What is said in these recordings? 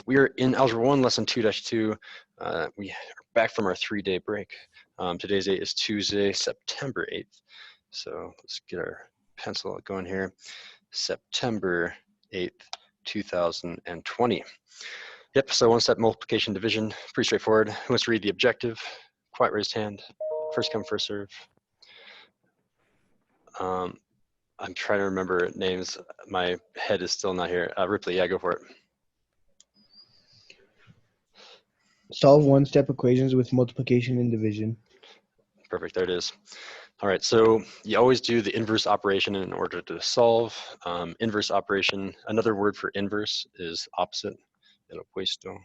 We are in Algebra 1, Lesson 2-2. We are back from our 3-day break. Today's date is Tuesday, September 8th. So let's get our pencil going here. September 8th, 2020. Yep, so one-step multiplication division, pretty straightforward. Who wants to read the objective? Quiet raised hand. First come, first serve. I'm trying to remember names. My head is still not here. Ripley, yeah, go for it. Solve one-step equations with multiplication and division. Perfect, there it is. All right, so you always do the inverse operation in order to solve. Inverse operation, another word for inverse is opposite, el opuesto.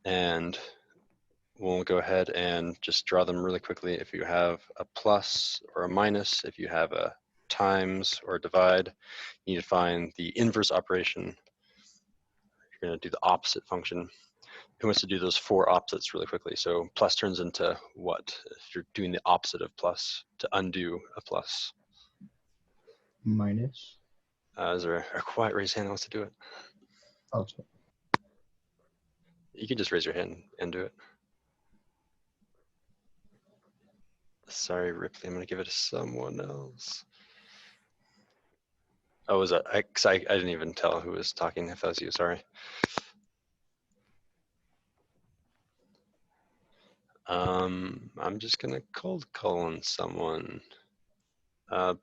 And we'll go ahead and just draw them really quickly. If you have a plus or a minus, if you have a times or a divide, you need to find the inverse operation. You're going to do the opposite function. Who wants to do those four opposites really quickly? So plus turns into what? If you're doing the opposite of plus, to undo a plus. Minus. Is there a quiet raised hand that wants to do it? Also. You can just raise your hand and do it. Sorry, Ripley, I'm going to give it to someone else. Oh, was that? I didn't even tell who was talking, if that was you, sorry. I'm just going to cold call on someone.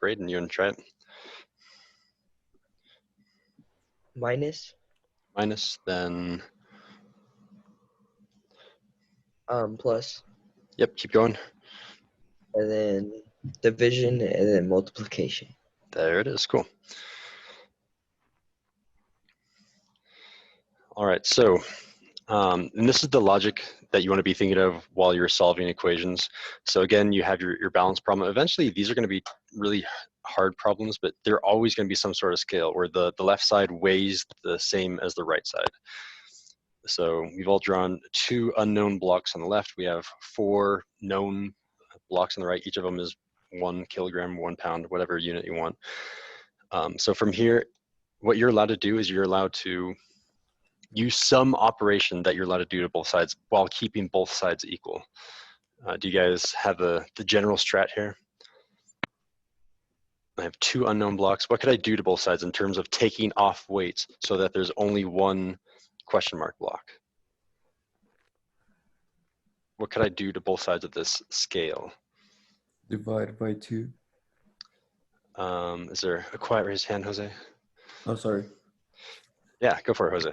Braden, you want to try it? Minus. Minus, then. Plus. Yep, keep going. And then division and then multiplication. There it is, cool. All right, so, and this is the logic that you want to be thinking of while you're solving equations. So again, you have your balance problem. Eventually, these are going to be really hard problems, but they're always going to be some sort of scale where the left side weighs the same as the right side. So we've all drawn two unknown blocks on the left. We have four known blocks on the right. Each of them is 1 kilogram, 1 pound, whatever unit you want. So from here, what you're allowed to do is you're allowed to use some operation that you're allowed to do to both sides while keeping both sides equal. Do you guys have the general strat here? I have two unknown blocks. What could I do to both sides in terms of taking off weights so that there's only one question mark block? What could I do to both sides of this scale? Divide by 2. Is there a quiet raised hand, Jose? Oh, sorry. Yeah, go for it, Jose.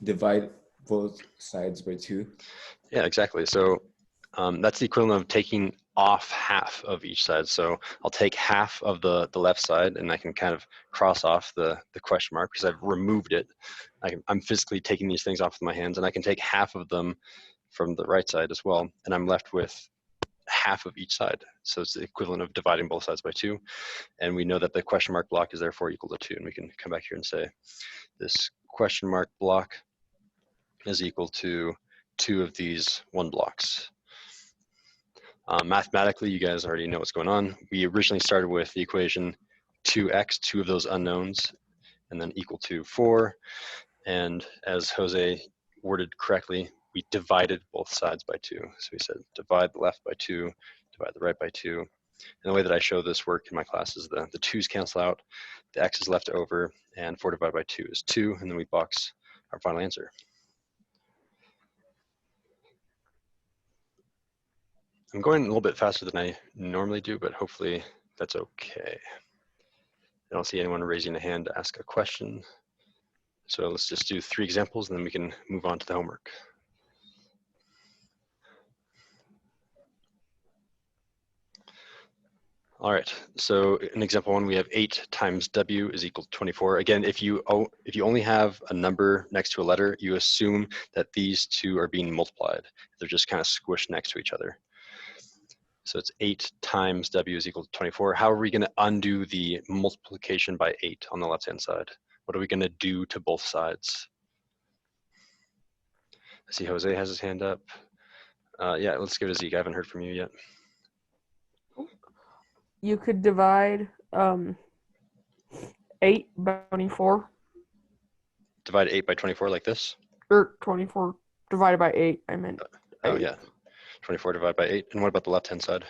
Divide both sides by 2. Yeah, exactly. So that's the equivalent of taking off half of each side. So I'll take half of the left side and I can kind of cross off the question mark because I've removed it. I'm physically taking these things off with my hands, and I can take half of them from the right side as well. And I'm left with half of each side. So it's the equivalent of dividing both sides by 2. And we know that the question mark block is therefore equal to 2. And we can come back here and say this question mark block is equal to 2 of these 1 blocks. Mathematically, you guys already know what's going on. We originally started with the equation 2x, 2 of those unknowns, and then equal to 4. And as Jose worded correctly, we divided both sides by 2. So we said divide the left by 2, divide the right by 2. And the way that I show this work in my class is the 2's cancel out, the x is left over, and 4 divided by 2 is 2, and then we box our final answer. I'm going a little bit faster than I normally do, but hopefully that's okay. I don't see anyone raising a hand to ask a question. So let's just do 3 examples and then we can move on to the homework. All right, so in example 1, we have 8 times w is equal to 24. Again, if you only have a number next to a letter, you assume that these two are being multiplied. They're just kind of squished next to each other. So it's 8 times w is equal to 24. How are we going to undo the multiplication by 8 on the left-hand side? What are we going to do to both sides? I see Jose has his hand up. Yeah, let's give it a Zeke. I haven't heard from you yet. you could divide 8 by 24, Divide 8 by 24 like this. or 24 divided by 8. I meant Oh 8. yeah, 24 divided by 8. And what about the left-hand side?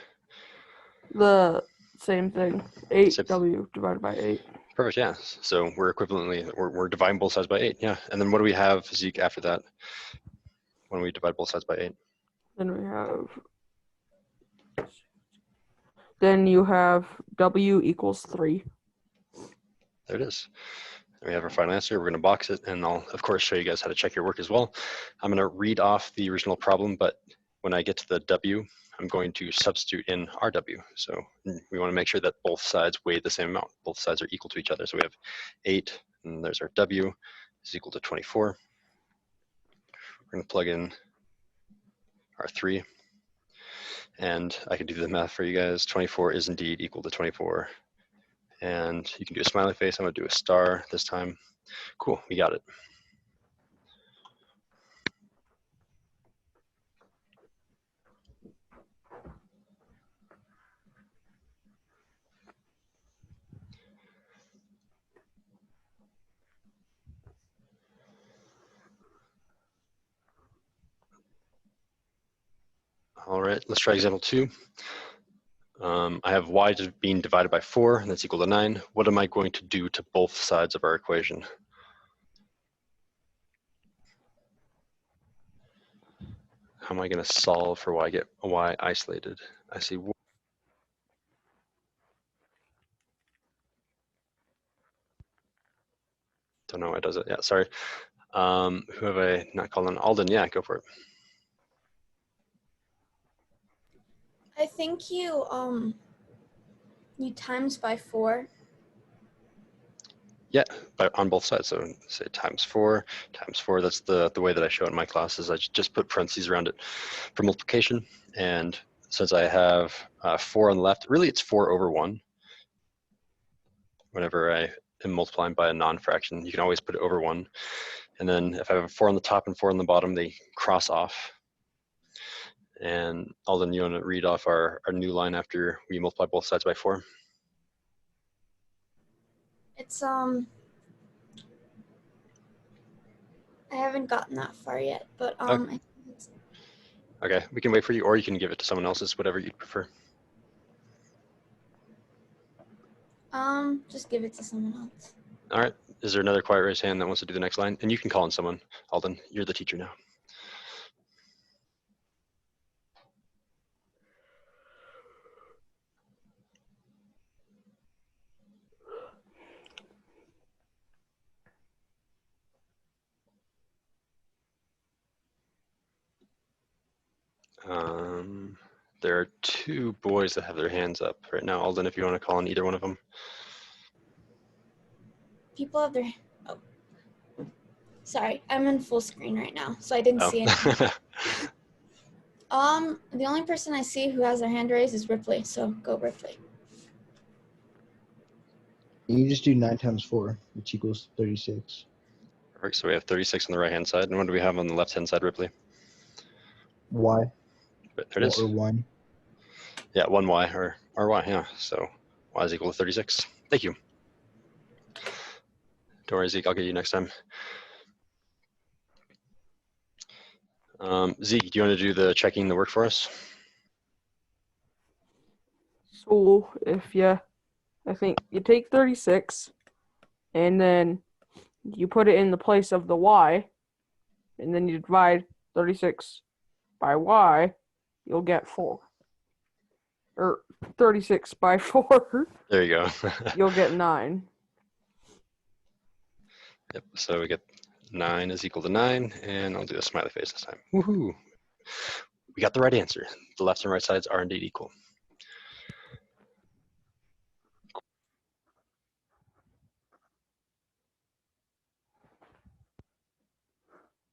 The same thing. 8w divided by 8. Perfect, yeah. So we're equivalently, we're dividing both sides by 8, yeah. And then what do we have, Zeke, after that, when we divide both sides by 8? Then you have w equals 3. There it is. And we have our final answer. We're going to box it, and I'll, of course, show you guys how to check your work as well. I'm going to read off the original problem, but when I get to the w, I'm going to substitute in rw. So we want to make sure that both sides weigh the same amount. Both sides are equal to each other. So we have 8, and there's our w is equal to 24. We're going to plug in our 3, and I can do the math for you guys. 24 is indeed equal to 24. And you can do a smiley face. I'm going to do a star this time. Cool, we got it. All right, let's try example 2. I have y being divided by 4, and that's equal to 9. What am I going to do to both sides of our equation? How am I going to solve for y, get y isolated? I see. Don't know why it does it. Yeah, sorry. Who have I not called on? Alden, yeah, go for it. I think you times by 4. Yeah, on both sides. So say times 4. That's the way that I show it in my classes. I just put parentheses around it for multiplication. And since I have 4 on the left, really it's 4 over 1. Whenever I am multiplying by a non-fraction, you can always put it over 1. And then if I have a 4 on the top and 4 on the bottom, they cross off. And Alden, you want to read off our new line after we multiply both sides by 4? It's I haven't gotten that far yet, but I think it's, Okay, we can wait for you, or you can give it to someone else. It's whatever you'd prefer. just give it to someone else. All right. Is there another quiet raised hand that wants to do the next line? And you can call on someone. Alden, you're the teacher now. There are 2 boys that have their hands up right now. Alden, if you want to call on either one of them. People have their sorry, I'm in full screen right now, so I didn't see anything. The only person I see who has their hand raised is Ripley, so go Ripley. You just do 9 times 4, which equals 36. Perfect. So we have 36 on the right-hand side. And what do we have on the left-hand side, Ripley? Y. There it is. Or 1. Yeah, 1y or y, yeah. So y is equal to 36. Thank you. Don't worry, Zeke, I'll get you next time. Zeke, do you want to do the checking the work for us? So I think you take 36, and then you put it in the place of the y, and then you divide 36 by y, you'll get 4. Or 36 by 4, There you go. you'll get 9. Yep, so we get 9 is equal to 9, and I'll do a smiley face this time. Woohoo! We got the right answer. The left and right sides are indeed equal.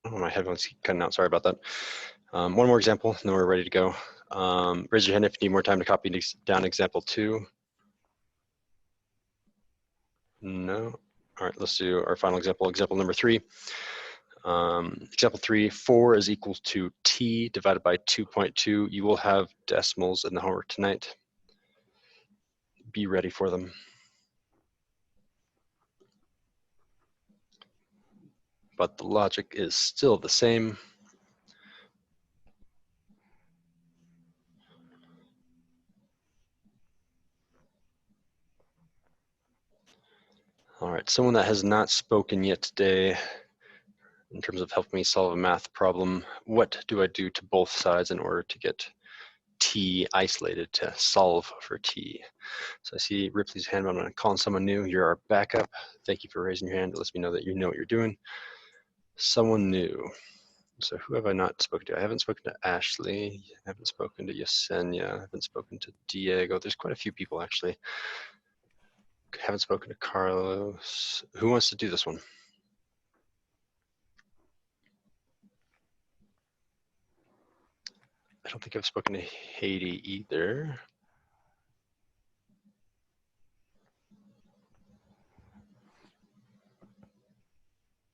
Oh, my headphones keep cutting out. Sorry about that. One more example, and then we're ready to go. Raise your hand if you need more time to copy down example 2. No. All right, let's do our final example, example number 3. Example 3, 4 is equal to t divided by 2.2. You will have decimals in the homework tonight. be ready for them. But the logic is still the same. All right, someone that has not spoken yet today in terms of helping me solve a math problem, what do I do to both sides in order to get t isolated, to solve for t? So I see Ripley's hand, but I'm gonna call on someone new. You're our backup. Thank you for raising your hand. It lets me know that you know what you're doing. Someone new. So who have I not spoken to? I haven't spoken to Ashley. I haven't spoken to Yesenia. I haven't spoken to Diego. There's quite a few people actually. Haven't spoken to Carlos. Who wants to do this one? I don't think I've spoken to Haiti either.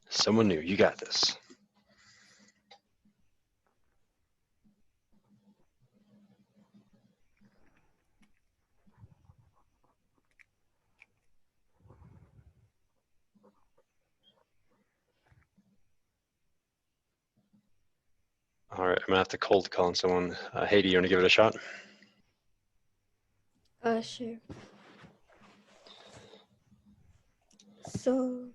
Someone new, you got this. All right, I'm gonna have to cold call on someone. Haiti, you wanna give it a shot? Sure. So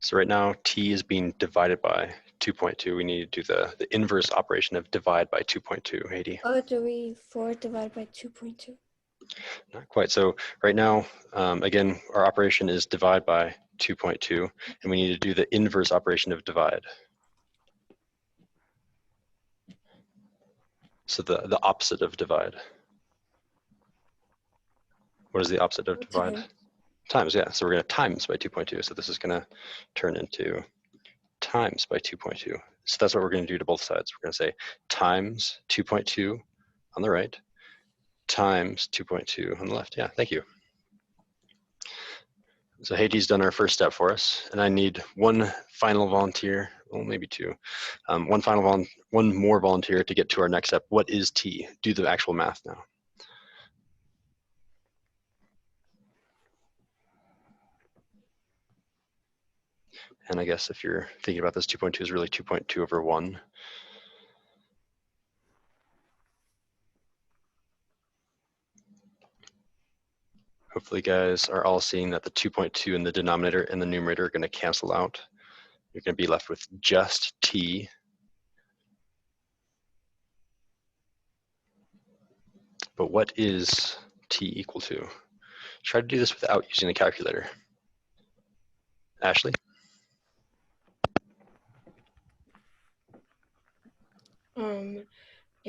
So right now, t is being divided by 2.2. We need to do the inverse operation of divide by 2.2, Haiti. do we 4 divided by 2.2? Not quite. So right now, again, our operation is divide by 2.2, and we need to do the inverse operation of divide. So the opposite of divide. What is the opposite of divide? Times. Times, yeah. So we're going to times by 2.2. So this is going to turn into times by 2.2. So that's what we're going to do to both sides. We're going to say times 2.2 on the right, times 2.2 on the left. Yeah, thank you. So Haiti's done our first step for us, and I need one final volunteer, well, maybe two. One more volunteer to get to our next step. What is t? Do the actual math now. And I guess if you're thinking about this, 2.2 is really 2.2 over 1. Hopefully guys are all seeing that the 2.2 in the denominator and the numerator are going to cancel out. You're going to be left with just t. But what is t equal to? Try to do this without using a calculator. Ashley?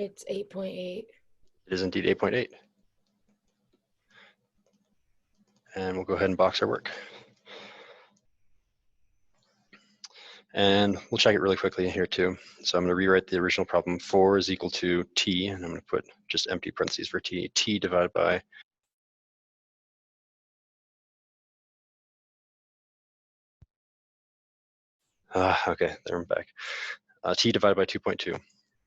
It's 8.8. It is indeed 8.8. And we'll go ahead and box our work. And we'll check it really quickly here too. So I'm going to rewrite the original problem. 4 is equal to t, and I'm going to put just empty parentheses for t. T divided by okay, there I'm back. T divided by 2.2.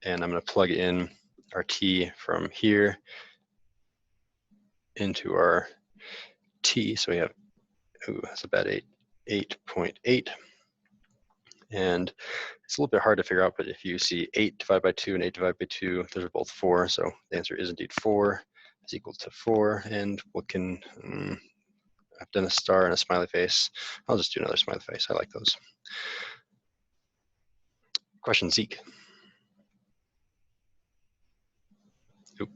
And I'm going to plug in our t from here into our t. So we have, ooh, that's a bad 8.8. And it's a little bit hard to figure out, but if you see 8 divided by 2 and 8 divided by 2, those are both 4. So the answer is indeed 4 is equal to 4. And what can, I've done a star and a smiley face. I'll just do another smiley face. I like those. Question, Zeke. Oop.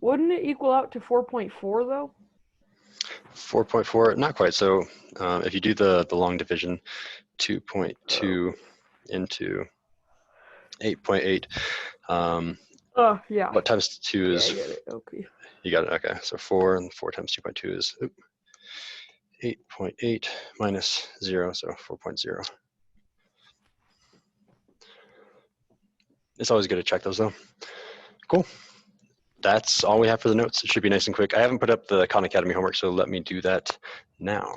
Wouldn't it equal out to 4.4 though? 4.4, not quite. So if you do the long division, 2.2 into 8.8. Yeah. What times 2 is? Yeah, I get it. Okay. You got it. Okay. So 4 and 4 times 2.2 is 8.8 minus 0, so 4.0. It's always good to check those though. Cool. that's all we have for the notes. It should be nice and quick. I haven't put up the Khan Academy homework, so let me do that now.